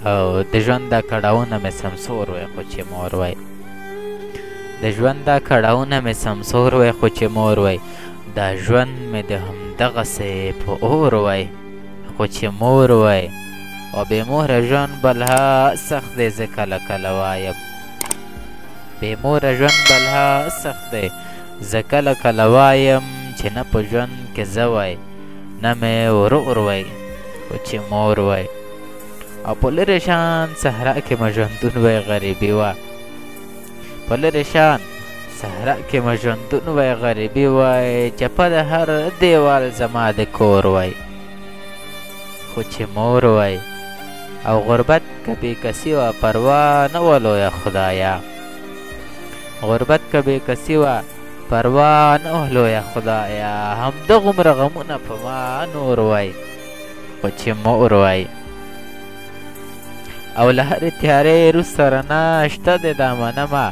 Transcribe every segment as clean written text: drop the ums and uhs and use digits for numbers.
او د ژوند دا کړاوونه مې سمسور وی خو چې مور وی د ژوند دا کړاوونه مې سمسور وی خو چې مور وی دا ژوند مې د همدغسې په اور وی خو چې مور وی او بې موره ژوند بلها سخت دی زه کله کله وایم بې موره ژوند بلها سخت دی زه کله کله وایم چې نه په ژوند کې زه وی نه مې ورور وی خو چې مور وی او په لرې شان صحرا کې مې ژوندون وی غریبي وه په لرې شان صحرا کې مې ژوندون وی غریبي وی چپه د هر دیوال زما د کور وی خو چې مور وی او غربت که بېکسي وه پروا نه وه لویه خدایه غربت که بېکسي وه پروا نه وه لویه خدایه همدغومره غمونه په ما نور وی خو چې مور وی او له هرې تیارې وروسته رڼا شته دی دا منمه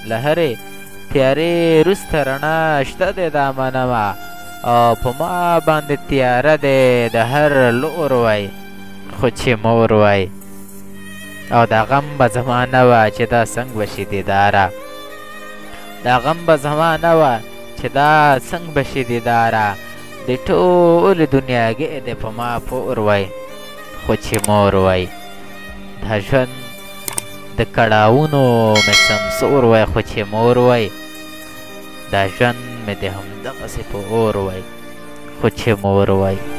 له هرې تیارې وروسته رڼا شته دی دا منمه او په ما باندې تیاره دی د هر لور وی خو چې مور وی او دا غم به زما نه وه چې دا څنګ به شي دیداره دا غم به زما نه وه چې دا څنګ به شي دیداره د ټولې دنیاګۍ دی په ما پور وی خو چې مور وی دا ژوند د کړاوونو مې سمسور وی خو چې مور وی دا ژوند مې د همدغسې په اور وی خو چې مور وی